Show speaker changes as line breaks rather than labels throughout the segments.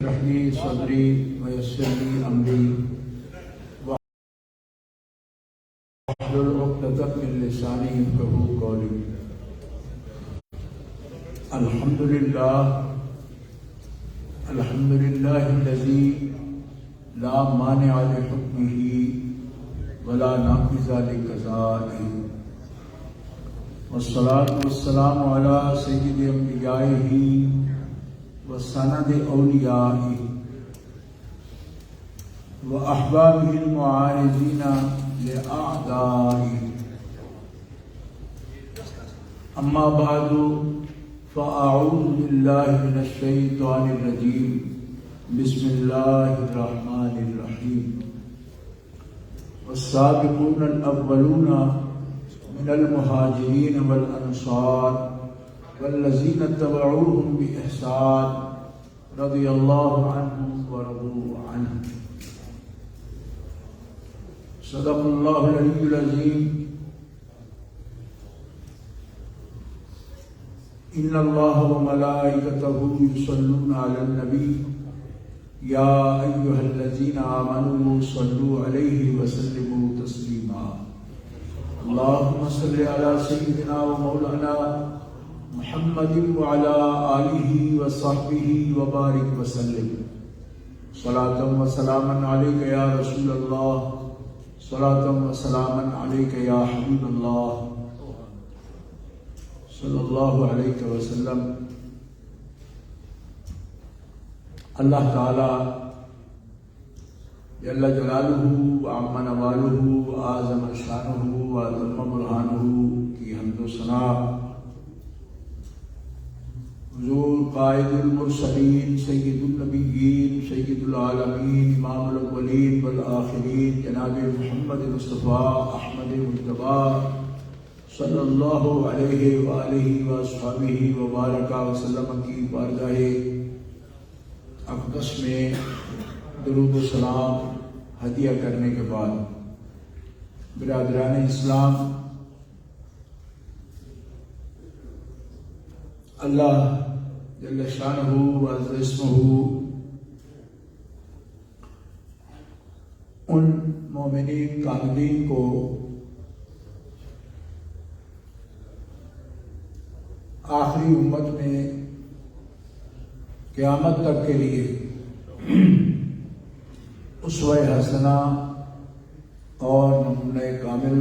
اشرح لي صدري ويسر لي امري واحلل عقدة من لساني يفقهوا قولي. الحمد لله الذي لا مانع لحكمه ولا نافذ لقضائه، والصلاة والسلام على سيد انبيائه وسند اولیائه واحبابه المعارضين لاعدائه. اما بعد فاعوذ بالله من الشيطان الرجيم. بسم الله الرحمن الرحيم. والسابقون الاولون من المهاجرين والانصار والذين اتبعوهم بإحسان رضي الله عنهم ورضوا عنه. صدق الله العلي العظيم. إن الله وملائكته يصلون على النبي يا أيها الذين آمنوا صلوا عليه وسلموا تسليما. اللهم صل على سيدنا ومولانا محمد وعلى آلہ وصحبہ وبارک وسلم. صلاۃ و سلاما علیک یا رسول اللہ، صلاۃ و سلاما علیک یا حبیب اللہ صلی اللہ علیہ وسلم. اللہ تعالی جل جلالہ وعم نوالہ وأعظم شانہ وأتم برہانہ کی حمد و ثنا حضور قائد المرسلین سید النبیین سید العالمین امام الاولین والآخرین جناب محمد مصطفیٰ احمد مجتبیٰ صلی اللہ علیہ وآلہ وصحبہ وبارک وسلم کی بارگاہ اقدس میں درود و سلام ہدیہ کرنے کے بعد، برادران اسلام، اللہ جل شانہ وعز اسمہ ان مومنین کاملین کو آخری امت میں قیامت تک کے لیے اسوہ حسنہ اور نمونہ کامل،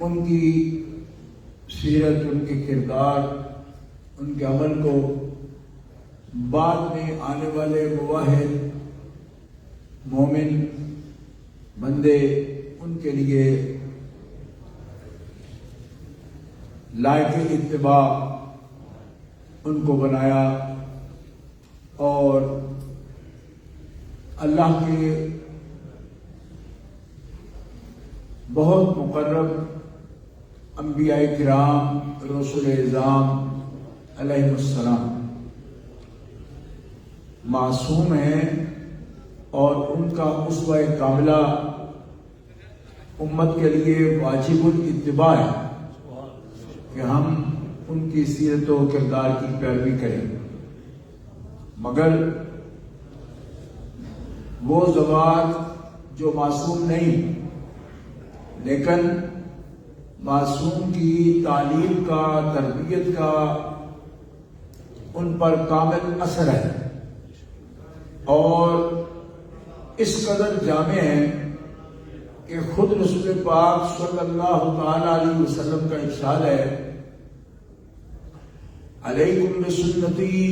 ان کی سیرت، ان کے کردار، ان کے عمل کو بعد میں آنے والے مواحد مومن بندے ان کے لیے لائق اتباع ان کو بنایا، اور اللہ کے بہت مقرب انبیاء کرام، رسول اعظام علیہ السلام معصوم ہیں، اور ان کا اسوہ کاملہ امت کے لیے واجب الاتباع ہے کہ ہم ان کی سیرت و کردار کی پیروی کریں. مگر وہ ذوات جو معصوم نہیں لیکن معصوم کی تعلیم کا، تربیت کا ان پر کامل اثر ہے، اور اس قدر جامع ہے کہ خود رسول پاک صلی اللہ تعالی علیہ وسلم کا ارشاد ہے: علیکم بسنتی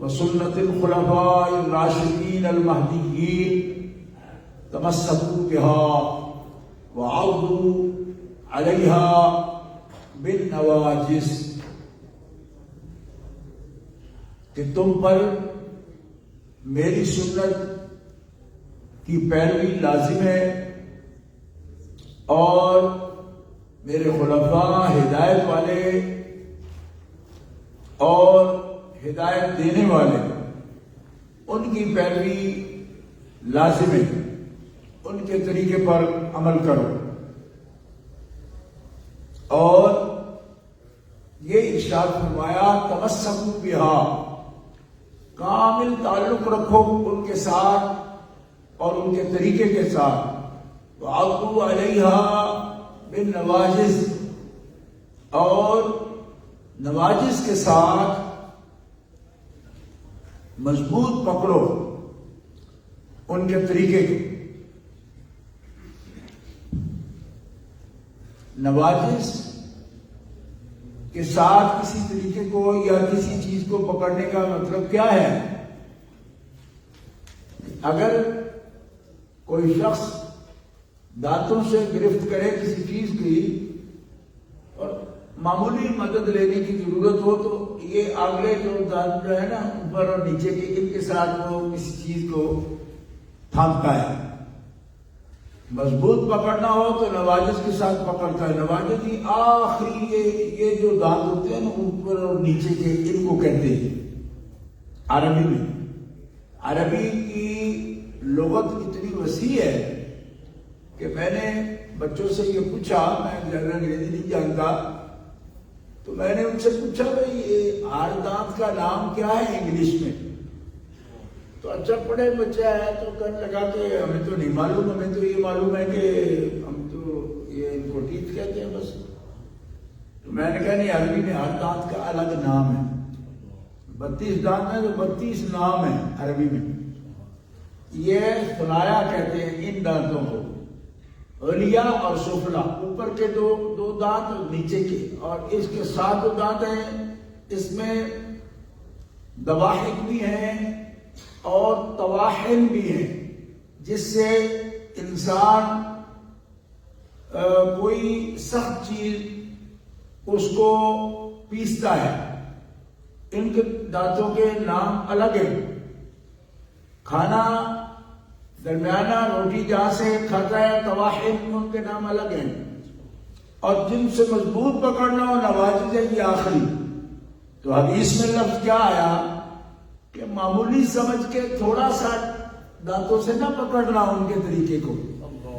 وسنت الخلفاء الراشدین المہدیین تمسکوا بہا وعضوا علیہا بالنواجذ، کہ تم پر میری سنت کی پیروی لازم ہے، اور میرے خلفاء ہدایت والے اور ہدایت دینے والے ان کی پیروی لازم ہے، ان کے طریقے پر عمل کرو. اور یہ ارشاد فرمایا تمسکوا بہا، کامل تعلق رکھو ان کے ساتھ اور ان کے طریقے کے ساتھ. وعضوا علیہا بالنواجذ، اور نواجذ کے ساتھ مضبوط پکڑو ان کے طریقے کو. نواجذ کے ساتھ کسی طریقے کو یا کسی چیز کو پکڑنے کا مطلب کیا ہے؟ اگر کوئی شخص دانتوں سے گرفت کرے کسی چیز کی اور معمولی مدد لینے کی ضرورت ہو تو یہ اگلے جو دانت جو ہے نا اوپر اور نیچے کے، ان کے ساتھ وہ کسی چیز کو تھامتا ہے. مضبوط پکڑنا ہو تو نواجذ کے ساتھ پکڑتا ہے. نواجذ ہی آخری یہ جو دانت ہوتے ہیں نا اوپر اور نیچے کے، ان کو کہتے ہیں عربی میں. عربی کی لغت اتنی وسیع ہے کہ میں نے بچوں سے یہ پوچھا، میں زیادہ انگریزی نہیں جانتا، تو میں نے ان سے پوچھا بھائی یہ ہر دانت کا نام کیا ہے انگلش میں؟ تو اچھا پڑھے بچہ ہے تو کہنے لگا کہ ہمیں تو نہیں معلوم، ہمیں تو یہ معلوم ہے کہ ہم تو یہ ان کو ٹیتھ کہتے ہیں بس. تو میں نے کہا نہیں، عربی میں ہر دانت کا الگ نام ہے. 32 دانت ہیں تو 32 نام ہیں عربی میں. یہ ثنایا کہتے ہیں ان دانتوں کو، علیا اور سفلا، اوپر کے دو دانت اور نیچے کے، اور اس کے 7 دانت ہیں. اس میں دواحق بھی ہیں اور طواحن بھی ہیں، جس سے انسان کوئی سخت چیز اس کو پیستا ہے. ان کے دانتوں کے نام الگ ہیں. کھانا درمیانہ روٹی جہاں سے کھاتا ہے طواحن، ان کے نام الگ ہیں. اور جن سے مضبوط پکڑنا ہو نواجذ ہے یہ آخری. تو حدیث میں لفظ کیا آیا کہ معمولی سمجھ کے تھوڑا سا دانتوں سے نہ پکڑنا ان کے طریقے کو،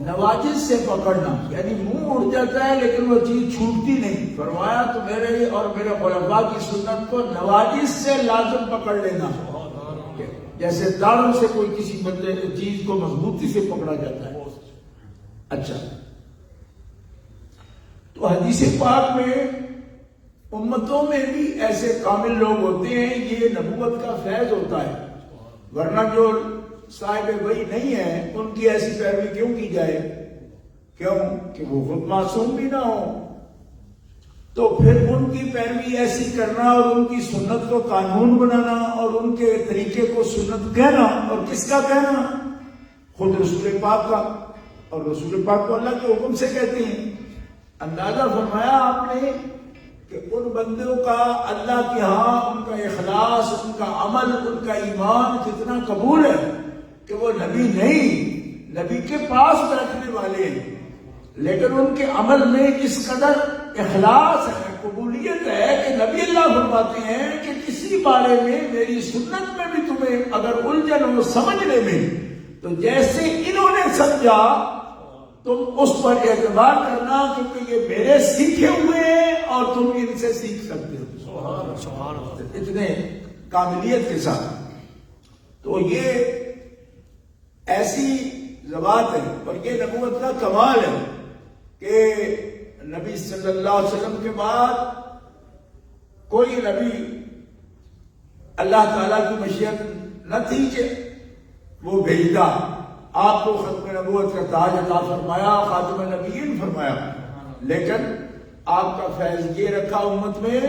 نواجذ سے پکڑنا. یعنی منہ اڑ جاتا ہے لیکن وہ چیز چھوٹتی نہیں. فرمایا تو میرے اور میرے خلفاء کی سنت کو نواجذ سے لازم پکڑ لینا، جیسے داڑوں سے کوئی کسی چیز کو مضبوطی سے پکڑا جاتا ہے. اچھا، تو حدیث پاک میں امتوں میں بھی ایسے کامل لوگ ہوتے ہیں، یہ نبوت کا فیض ہوتا ہے. ورنہ جو صاحب وحی نہیں ہے ان کی ایسی پیروی کیوں کی جائے؟ کیوں کہ وہ خود معصوم بھی نہ ہو. تو پھر ان کی پیروی ایسی کرنا اور ان کی سنت کو قانون بنانا اور ان کے طریقے کو سنت کہنا، اور کس کا کہنا؟ خود رسول پاک کا. اور رسول پاک کو اللہ کے حکم سے کہتے ہیں. اندازہ فرمایا آپ نے کہ ان بندوں کا اللہ کے ہاں ان کا اخلاص، ان کا عمل، ان کا ایمان کتنا قبول ہے کہ وہ نبی نہیں، نبی کے پاس بیٹھنے والے ہیں، لیکن ان کے عمل میں اس قدر اخلاص ہے، قبولیت ہے کہ نبی اللہ فرماتے ہیں کہ کسی بارے میں میری سنت میں بھی تمہیں اگر الجھن ہو سمجھنے میں، تو جیسے انہوں نے سمجھا تم اس پر اعتبار کرنا، کیونکہ یہ میرے سیکھے ہوئے ہیں اور تم ان سے سیکھ سکتے ہو اتنے کاملیت کے ساتھ. تو یہ ایسی ذوات ہے اور یہ نبوت کا کمال ہے کہ نبی صلی اللہ علیہ وسلم کے بعد کوئی نبی اللہ تعالیٰ کی مشیت نہ تھی کہ وہ بھیجتا. آپ کو ختم نبوت کا تاج عطا فرمایا، خاتم النبیین فرمایا، لیکن آپ کا فیض یہ رکھا امت میں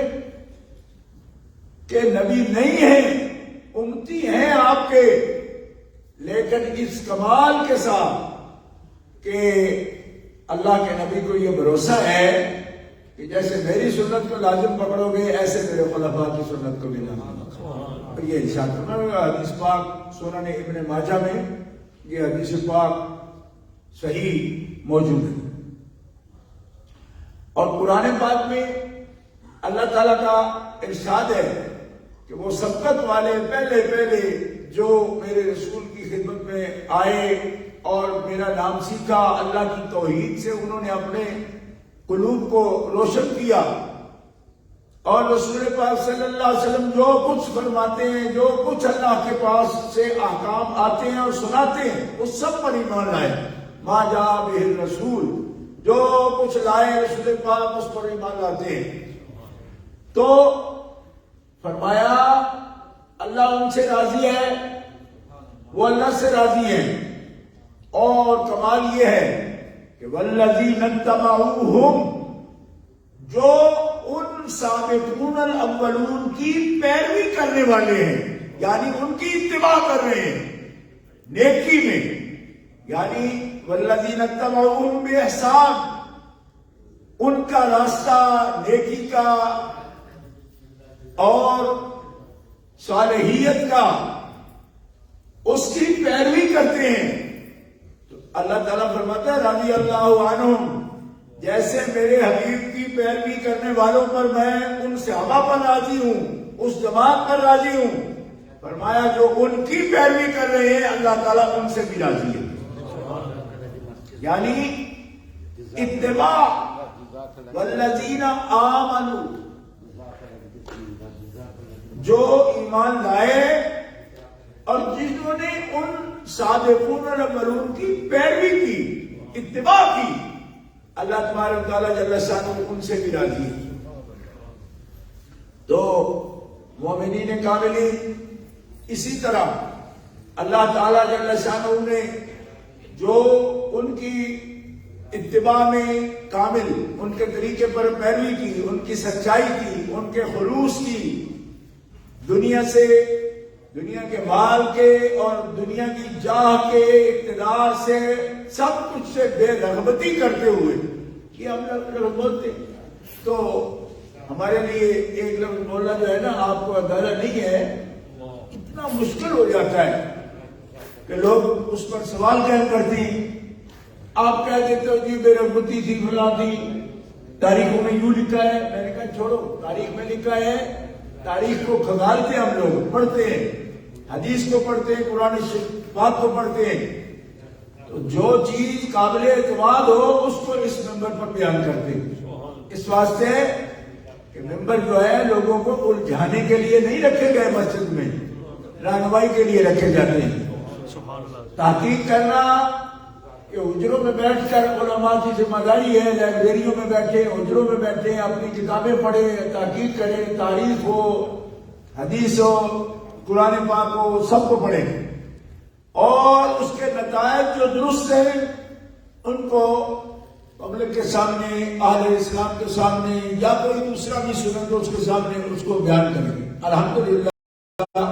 کہ نبی نہیں ہیں، امتی ہیں آپ کے، لیکن اس کمال کے ساتھ کہ اللہ کے نبی کو یہ بھروسہ ہے کہ جیسے میری سنت کو لازم پکڑو گے ایسے میرے خلفاء کی سنت کو بھی لازم پکڑو. اور یہ ارشاد فرمایا حدیث پاک سنن ابن ماجہ میں یہ حدیث پاک صحیح موجود ہے. اور قرآن پاک میں اللہ تعالیٰ کا ارشاد ہے کہ وہ سبقت والے پہلے جو میرے رسول کی خدمت میں آئے اور میرا نام سیکھا، اللہ کی توحید سے انہوں نے اپنے قلوب کو روشن کیا اور رسول پاک صلی اللہ علیہ وسلم جو کچھ فرماتے ہیں، جو کچھ اللہ کے پاس سے احکام آتے ہیں اور سناتے ہیں، اس سب پر ایمان لائے۔ ما جاء بہ الرسول، جو کچھ لائے رسول پاک اس پر ایمان لاتے ہیں۔ تو فرمایا اللہ ان سے راضی ہے، وہ اللہ سے راضی ہیں، اور کمال یہ ہے کہ والذین اتبعوہم، جو ان سابقون الاولون کی پیروی کرنے والے ہیں، یعنی ان کی اتباع کر رہے ہیں نیکی میں، یعنی والذین اتبعوہم باحسان، ان کا راستہ نیکی کا اور صالحیت کا، اس کی پیروی کرتے ہیں، تو اللہ تعالیٰ فرماتا ہے رضی اللہ عنہم، جیسے میرے حبیب کی پیروی کرنے والوں پر میں ان صحابہ پر راضی ہوں، اس جماعت پر راضی ہوں، فرمایا جو ان کی پیروی کر رہے ہیں اللہ تعالیٰ ان سے بھی راضی ہے۔ یعنی اتباع والذین آمنوا، جو ایمان لائے اور جنہوں نے ان سابقون الاولون کی پیروی کی، اتباع کی، اللہ تبارک تعالیٰ جل شانہ ان سے بھی راضی ہے۔ تو مومنین کاملین اسی طرح اللہ تعالیٰ جل شانہ نے جو ان کی اتباع میں کامل، ان کے طریقے پر پیروی کی، ان کی سچائی کی، ان کے خلوص کی، دنیا سے، دنیا کے مال کے اور دنیا کی جاہ کے اقتدار سے، سب کچھ سے بے رغبتی کرتے ہوئے کہ ہم لوگ بولتے، تو ہمارے لیے ایک لفظ بولنا جو ہے نا، آپ کو اندازہ نہیں ہے کتنا مشکل ہو جاتا ہے کہ لوگ اس پر سوال قائم کرتے ہیں۔ آپ کہہ دیتے ہو جی بے رغبتی تھی، فلاں تھی، تاریخوں میں یوں لکھا ہے، میں نے کہا چھوڑو، تاریخ میں لکھا ہے، تاریخ کو کھنگالتے ہیں، ہم لوگ پڑھتے ہیں، حدیث کو پڑھتے ہیں، قرآن پاک کو پڑھتے ہیں، تو جو چیز قابل اعتماد ہو اس کو اس ممبر پر بیان کرتے ہیں۔ اس واسطے کہ ممبر جو ہے لوگوں کو الجھانے کے لیے نہیں رکھے گئے، مسجد میں رہنمائی کے لیے رکھے جاتے ہیں۔ تحقیق کرنا کہ حجروں میں بیٹھ کر علماء کی ذمہ داری ہے، لائبریریوں میں بیٹھے، حجروں میں بیٹھے، اپنی کتابیں پڑھیں، تحقیق کریں، تاریخ ہو، حدیث ہو، قرآن پاک ہو، سب کو پڑھیں، اور اس کے نتائج جو درست ہیں ان کو پبلک کے سامنے، اہل اسلام کے سامنے، یا کوئی دوسرا بھی سنے تو اس کے سامنے اس کو بیان کریں۔ الحمدللہ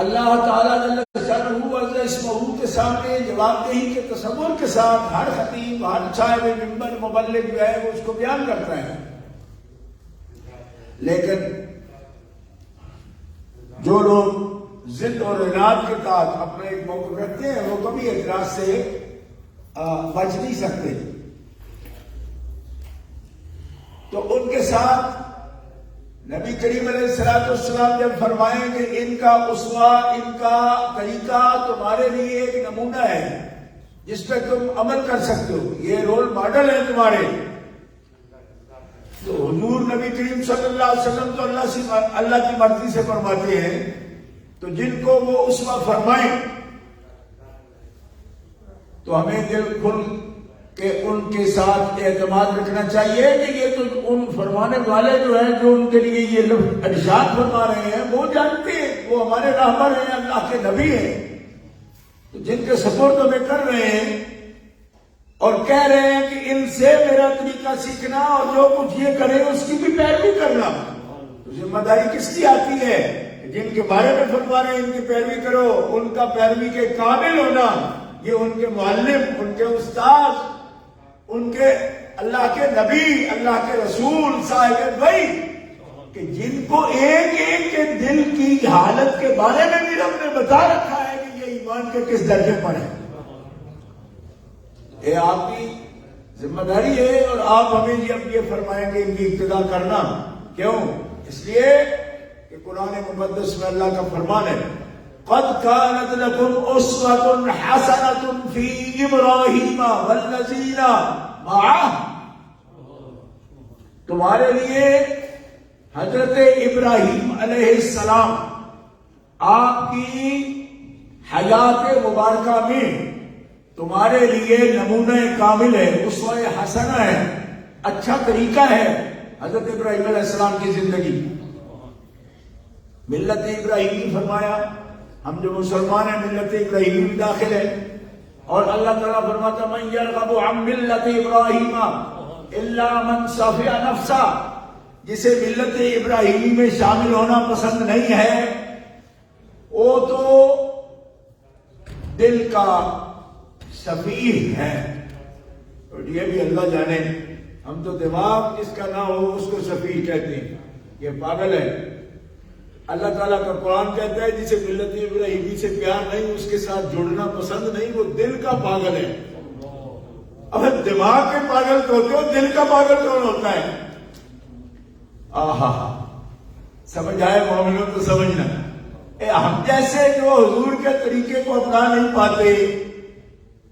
اللہ تعالیٰ جل شانہ عز اسمہ کے سامنے جواب دہی کے تصور کے ساتھ ہر خطیب، ہر صاحب منبر، مبلغ جو ہے وہ اس کو بیان کرتا ہے، لیکن جو لوگ ضد اور عناد کے ساتھ اپنے ایک موقف رکھتے ہیں وہ کبھی اعتراض سے بچ نہیں سکتے، تو ان کے ساتھ نبی کریم علیہ السلام جب فرمائیں کہ ان کا اسوہ، ان کا طریقہ تمہارے لیے ایک نمونہ ہے جس پہ تم عمل کر سکتے ہو، یہ رول ماڈل ہے تمہارے، تو حضور نبی کریم صلی اللہ علیہ وسلم تو اللہ کی مرضی سے فرماتے ہیں، تو جن کو وہ اسوہ فرمائیں تو ہمیں دل کھل کہ ان کے ساتھ اعتماد رکھنا چاہیے کہ یہ تو ان فرمانے والے جو ہیں، جو ان کے لیے یہ لفظ ارشاد فرما رہے ہیں، وہ جانتے ہیں، وہ ہمارے راہبر ہیں، اللہ کے نبی ہیں، تو جن کے سپورٹ ہمیں کر رہے ہیں اور کہہ رہے ہیں کہ ان سے میرا طریقہ سیکھنا اور جو کچھ یہ کرے اس کی بھی پیروی کرنا، تو ذمہ داری کس کی آتی ہے؟ جن کے بارے میں فرما رہے ہیں ان کی پیروی کرو، ان کا پیروی کے قابل ہونا، یہ ان کے معلم، ان کے استاد، ان کے اللہ کے نبی، اللہ کے رسول، صاحب بھائی، کہ جن کو ایک ایک کے دل کی حالت کے بارے میں بھی رب نے بتا رکھا ہے کہ یہ ایمان کے کس درجے پر ہے، یہ آپ کی ذمہ داری ہے، اور آپ ہمیں جب یہ فرمائیں گے ان کی ابتدا کرنا، کیوں؟ اس لیے کہ قرآن مقدس میں اللہ کا فرمان ہے، قد كانت لكم اسوة حسنة في ابراہیم والذین معه، تمہارے لیے حضرت ابراہیم علیہ السلام آپ کی حیات مبارکہ میں تمہارے لیے نمونہ کامل ہے، اسوہ حسنہ ہے، اچھا طریقہ ہے حضرت ابراہیم علیہ السلام کی زندگی۔ ملت ابراہیمی فرمایا، ہم جو مسلمان ہیں ملت ابراہیمی میں داخل ہے، اور اللہ تعالیٰ فرماتا من یرغب عن ملت ابراہیم الا من صفی نفسہ، جسے ملت ابراہیمی میں شامل ہونا پسند نہیں ہے وہ تو دل کا سفیہ ہے۔ اور یہ بھی اللہ جانے، ہم تو دماغ جس کا نہ ہو اس کو سفیہ کہتے ہیں، یہ پاگل ہے۔ اللہ تعالیٰ کا قرآن کہتا ہے جسے ملت ابراہیمی سے پیار نہیں، اس کے ساتھ جڑنا پسند نہیں، وہ دل کا پاگل ہے۔ اب دماغ کے پاگل تو ہوتے ہو، دل کا پاگل کون ہوتا ہے؟ آہا، سمجھ آئے مومنوں تو سمجھنا۔ ہم جیسے جو حضور کے طریقے کو اپنا نہیں پاتے،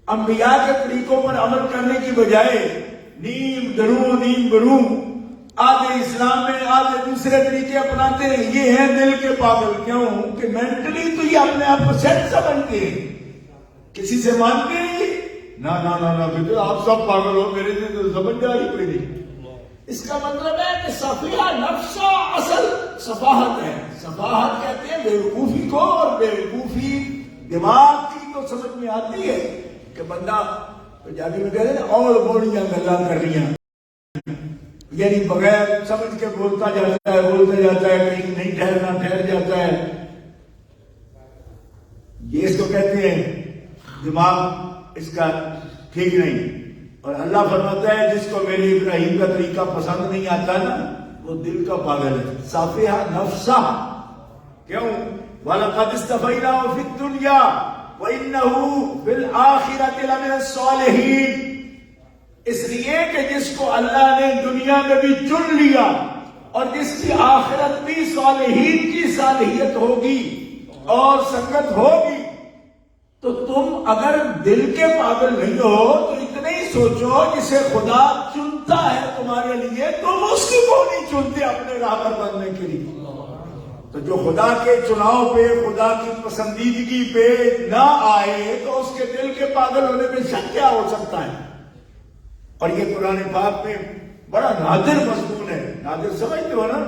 انبیاء کے طریقوں پر عمل کرنے کی بجائے نیم دروں نیم بروں، آدھے اسلام میں آدھے دوسرے طریقے اپناتے ہیں، یہ ہیں دل کے پاگل۔ کیوں کہ مینٹلی تو یہ اپنے آپ کو سیٹ سمجھتے ہیں، کسی سے مانتے نہیں۔ نہ بیٹے آپ سب پاگل ہو، میرے لیے تو سمجھ جا رہی کوئی نہیں۔ اس کا مطلب ہے کہ صفیہ نفسہ اصل صفاحت ہے۔ صفاحت کہتے ہیں بیوقوفی کو، اور بیوقوفی دماغ کی تو سمجھ میں آتی ہے کہ بندہ پنجابی میں کہتے ہیں اور بوڑیاں گلاں کر رہی ہیں، یعنی بغیر سمجھ کے بولتا جاتا ہے، کہیں نہیں ٹھہرنا ٹھہر جاتا ہے۔ یہ اس کو کہتے ہیں دماغ اس کا ٹھیک نہیں۔ اور اللہ فرماتا ہے جس کو میرے ابراہیم کا طریقہ پسند نہیں آتا نا، وہ دل کا پاگل ہے، صافیہ نفسہ۔ کیوں؟ وَلَقَدِ اسْتَفَيْنَاهُ فِي الدُّنْيَا وَإِنَّهُ فِي الْآخِرَةِ لَمِنَ الصَّالِحِينَ، اس لیے کہ جس کو اللہ نے دنیا میں بھی چن لیا اور جس کی آخرت بھی صالحین کی صالحیت ہوگی اور سنگت ہوگی، تو تم اگر دل کے پاگل نہیں ہو تو اتنے ہی سوچو جسے خدا چنتا ہے تمہارے لیے، تم اس کو کیوں نہیں چنتے اپنے راہبر بننے کے لیے؟ تو جو خدا کے چناؤ پہ، خدا کی پسندیدگی پہ نہ آئے تو اس کے دل کے پاگل ہونے میں شک کیا ہو سکتا ہے؟ اور یہ قرآن پاک میں بڑا نادر مضمون ہے۔ نادر سمجھتے ہو نا،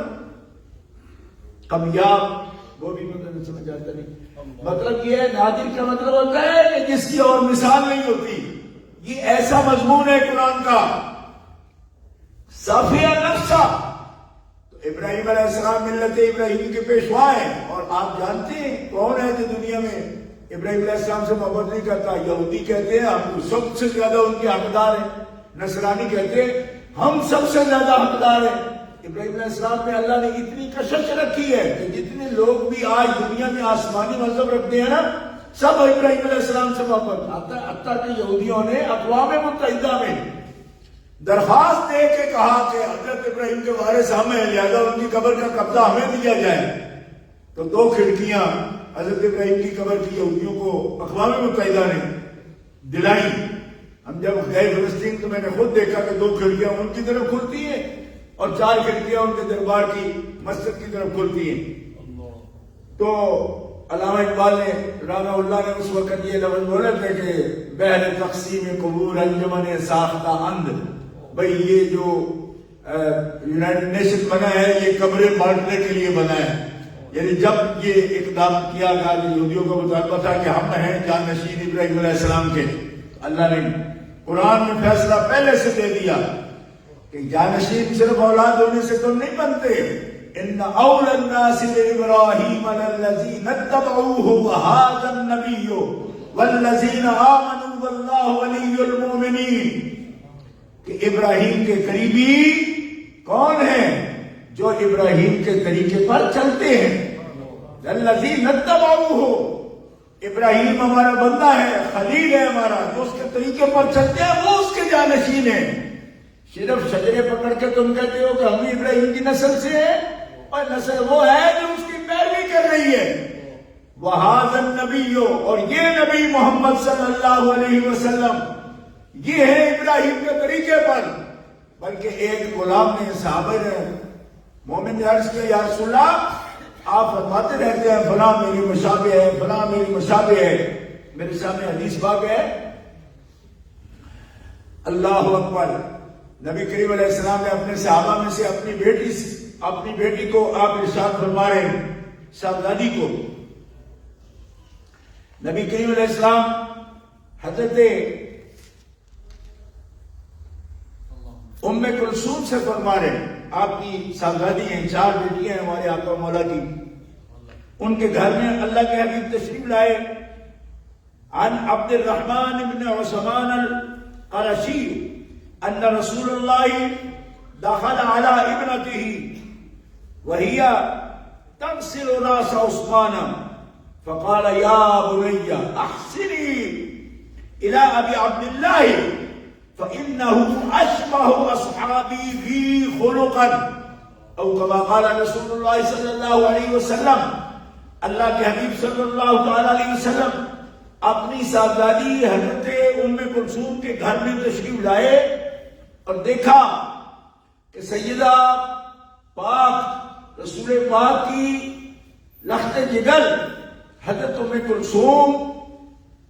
کمیاب، وہ بھی مطلب سمجھ آتا نہیں۔ مطلب یہ ہے نادر کا مطلب ہوتا ہے کہ جس کی اور مثال نہیں ہوتی۔ یہ ایسا مضمون ہے قرآن کا، صافیہ نفسہ۔ تو ابراہیم علیہ السلام ملت ابراہیم کے پیشوا ہیں، اور آپ جانتے ہیں کون ہے جو دنیا میں ابراہیم علیہ السلام سے محبت نہیں کرتا؟ یہودی کہتے ہیں ہم سب سے زیادہ ان کے حقدار ہیں، نصرانی کہتے ہیں ہم سب سے زیادہ حقدار ہیں۔ ابراہیم علیہ السلام میں اللہ نے اتنی کشش رکھی ہے کہ جتنے لوگ بھی آج دنیا میں آسمانی مذہب رکھتے ہیں نا، سب ابراہیم علیہ السلام سے محبت۔ حتیٰ کہ یہودیوں نے اقوام متحدہ میں درخواست دے کے کہا کہ حضرت ابراہیم کے وارث ہم ہیں، لہذا ان کی قبر کا قبضہ ہمیں دیا جائے۔ تو 2 کھڑکیاں حضرت ابراہیم کی قبر کی یہودیوں کو اقوام متحدہ نے دلائی۔ ہم جب گئے فلسطین تو میں نے خود دیکھا کہ 2 کھڑکیاں ان کی طرف کھلتی ہیں اور 4 کھڑکیاں ان کے دربار کی مسجد کی طرف کھلتی ہیں۔ تو علامہ اقبال نے رحمہ اللہ نے اس وقت یہ لفظ بولے تھے کہ بہر تقسیم قبور انجمن ساختہ اند، بھئی یہ جو یونائٹڈ نیشن بنا ہے یہ قبریں بانٹنے کے لیے بنا ہے۔ یعنی جب یہ اقدام کیا گیا یہودیوں کو مطالبہ تھا کہ ہم ہیں جانشین ابراہیم علیہ السلام کے، اللہ نے قرآن میں فیصلہ پہلے سے دے دیا کہ جانشین صرف اولاد ہونے سے تم نہیں بنتے۔ ان اول الناس بابراہیم الذین اتبعوہ وہذا النبی والذین آمنوا واللہ ولی المؤمنین، کہ ابراہیم کے قریبی کون ہیں؟ جو ابراہیم کے طریقے پر چلتے ہیں۔ الذین اتبعوہ، ابراہیم ہمارا بندہ ہے، خلیل ہے ہمارا، جو اس کے طریقے پر چلتے ہیں وہ اس کے جانشین ہیں۔ صرف شجرے پکڑ کے تم کہتے ہو کہ ہم بھی ابراہیم کی نسل سے ہیں، اور نسل وہ ہے جو اس کی پیروی کر رہی ہے۔ وَهَذَا النَّبِيُّ، اور یہ نبی محمد صلی اللہ علیہ وسلم یہ ہے ابراہیم کے طریقے پر۔ بلکہ ایک غلام نے صحابہ نے مومن نے عرض کیا یا رسول اللہ آپ فرماتے رہتے ہیں فلاں میری مشابہ ہے، فلاں میری مشابہ ہے، میرے سامنے حدیث پاک ہے۔ اللہ اکبر، نبی کریم علیہ السلام نے اپنے صحابہ میں سے اپنی بیٹی کو آپ ارشاد فرما رہے ہیں، شہزادی کو۔ نبی کریم علیہ السلام حضرت ام کلثوم سے فرما رہے ہیں، آپ کی شہزادی ہیں، 4 بیٹیاں ہیں ہمارے آقا مولا کی، ان کے گھر میں اللہ کے حبیب تشریف لائے۔ عن عبد الرحمن بن عثمان القرشی ان رسول اللہ دخل على ابنته وهي تغسل راس عثمان فقال يا بني احسني الى ابي عبد الله فانه اشبه اصحابي بي خلقا او كما قال رسول اللہ صلی اللہ علیہ وسلم۔ اللہ کے حبیب صلی اللہ تعالی علیہ وسلم اپنی صاحبزادی حضرت ام کلثوم کے گھر میں تشریف لائے اور دیکھا کہ سیدہ پاک رسول پاک کی لخت جگر حضرت ام کلثوم،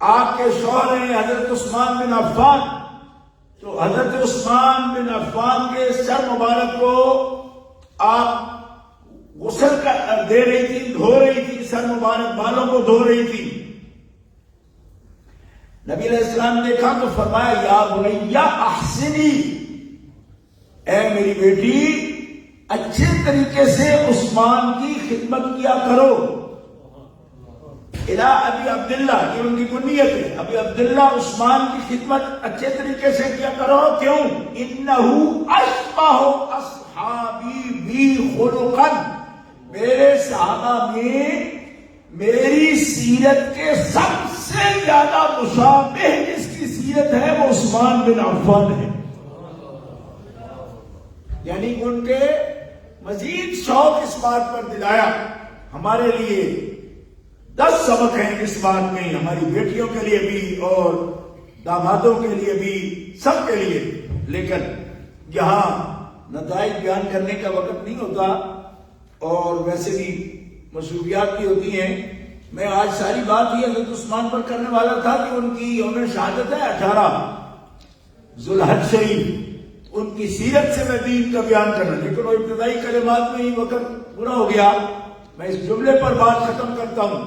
آپ کے شوہر ہیں حضرت عثمان بن عفان، تو حضرت عثمان بن عفان کے سر مبارک کو آپ غسل دے رہی تھی، دھو رہی تھی، سر مبارک بالوں کو دھو رہی تھی۔ نبی علیہ السلام نے دیکھا تو فرمایا یا بنیا احسنی، اے میری بیٹی اچھے طریقے سے عثمان کی خدمت کیا کرو۔ الا ابی عبداللہ، یہ ان کی کنیت ہے، ابی عبداللہ عثمان کی خدمت اچھے طریقے سے کیا کرو، کیوں؟ انہو اشبہ اصحابی بی خلقا، میرے صحابہ میں میری سیرت کے سب سے زیادہ مشابہ جس کی سیرت ہے وہ عثمان بن عفان ہے۔ یعنی ان کے مزید شوق اس بات پر دلایا۔ ہمارے لیے 10 سبق ہیں اس بات میں، ہماری بیٹیوں کے لیے بھی اور دامادوں کے لیے بھی، سب کے لیے۔ لیکن یہاں نتائج بیان کرنے کا وقت نہیں ہوتا اور ویسے بھی مصروفیات بھی ہوتی ہیں۔ میں آج ساری بات ہی حضرت عثمان پر کرنے والا تھا کہ ان کی یوم شہادت ہے 18 ذوالحج شریف، ان کی سیرت سے میں دین کا بیان کرنا، لیکن وہ ابتدائی کلمات میں ہی وقت پورا ہو گیا۔ میں اس جملے پر بات ختم کرتا ہوں۔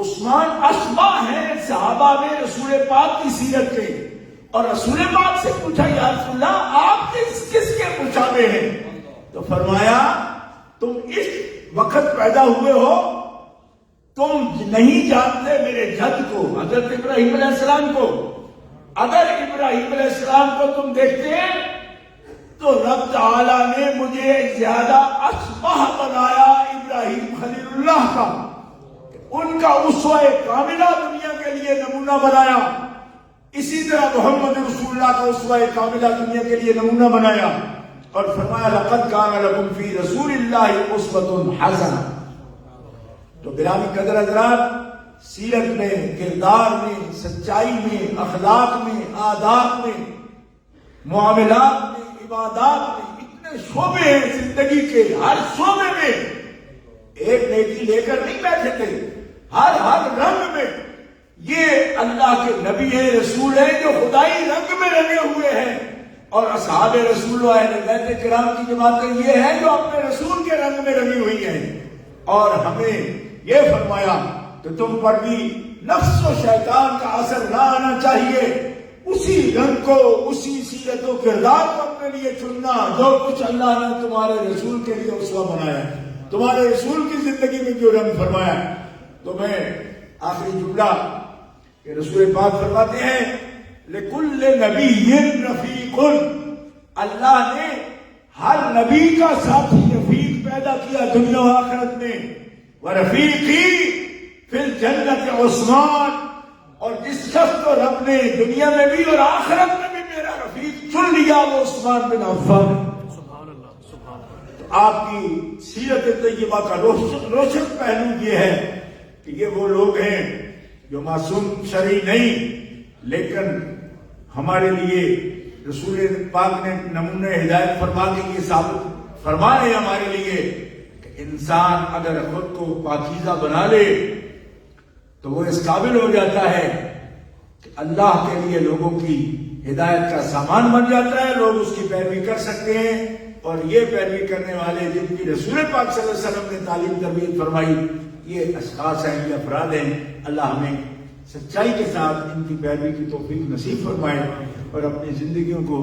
عثمان اشبہ ہیں صحابہ میں رسول پاک کی سیرت کے، اور رسول پاک سے پوچھا یا رسول اللہ آپ کس کے مشابہ ہیں؟ تو فرمایا تم اس وقت پیدا ہوئے ہو، تم نہیں جانتے میرے جد کو، حضرت ابراہیم علیہ السلام کو۔ اگر ابراہیم علیہ السلام کو تم دیکھتے تو رب تعالیٰ نے مجھے زیادہ اشبہ بنایا ابراہیم خلیل اللہ کا، ان کا اسوہ کاملہ دنیا کے لیے نمونہ بنایا۔ اسی طرح محمد رسول اللہ کا اسوہ کاملہ دنیا کے لیے نمونہ بنایا، اور فرمایا لقد کان لکم فی رسول اللہ اسوۃ حسنہ۔ تو گرامی قدر حضرات، سیرت میں، کردار میں، سچائی میں، اخلاق میں، آداب میں، معاملات میں، عبادات میں اتنے شعبے ہیں زندگی کے، ہر شعبے میں ایک نیکی لے کر نہیں بیٹھے تھے، ہر رنگ میں یہ اللہ کے نبی ہیں، رسول ہیں جو خدائی رنگ میں رنگے ہوئے ہیں، اور اصحاب رسول و اہل بیت کرام کی جماعتیں یہ ہیں جو اپنے رسول کے رنگ میں رنگی ہوئی ہیں۔ اور ہمیں یہ فرمایا کہ تم پر بھی نفس و شیطان کا اثر نہ آنا چاہیے، اسی رنگ کو، اسی سیرت و کردار کو اپنے لیے چننا جو کچھ اللہ نے تمہارے رسول کے لیے اسوہ بنایا ہے، تمہارے رسول کی زندگی میں جو رنگ فرمایا ہے۔ تو میں آخری جملہ کہ رسول پاک فرماتے ہیں لِكُلِّ نَبِيٍّ رَفِيقٌ، اللہ نے ہر نبی کا ساتھی رفیق پیدا کیا دنیا و آخرت میں۔ وَرَفِيقِي فِي الْجَنَّةِ عثمان، اور جس شخص کو رب نے دنیا میں بھی اور آخرت میں بھی میرا رفیق چن لیا وہ عثمان بن عفان۔ تو آپ کی سیرت طیبہ کا روشن پہلو یہ ہے کہ یہ وہ لوگ ہیں جو معصوم شرعی نہیں، لیکن ہمارے لیے رسول پاک نے نمونہ ہدایت فرما کے یہ ثابت فرمان ہے ہمارے لیے کہ انسان اگر خود کو پاکیزہ بنا لے تو وہ اس قابل ہو جاتا ہے کہ اللہ کے لیے لوگوں کی ہدایت کا سامان بن جاتا ہے، لوگ اس کی پیروی کر سکتے ہیں، اور یہ پیروی کرنے والے جن کی رسول پاک صلی اللہ علیہ وسلم نے تعلیم تربیت فرمائی، یہ اشخاص ہیں، یہ افراد ہیں۔ اللہ ہمیں سچائی کے ساتھ ان کی پیروی کی توفیق نصیب فرمائے اور اپنی زندگیوں کو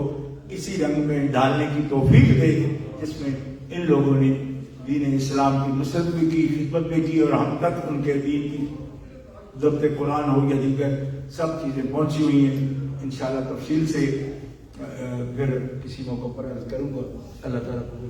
اسی رنگ میں ڈالنے کی توفیق دے جس میں ان لوگوں نے دین اسلام کی نصرت بھی کی، خدمت بھی کی، اور ہم تک ان کے دین کی ضبط قرآن ہو یا دیگر سب چیزیں پہنچی ہوئی ہیں۔ انشاءاللہ تفصیل سے پھر کسی موقع پر عرض کروں گا۔ اللہ تعالیٰ کو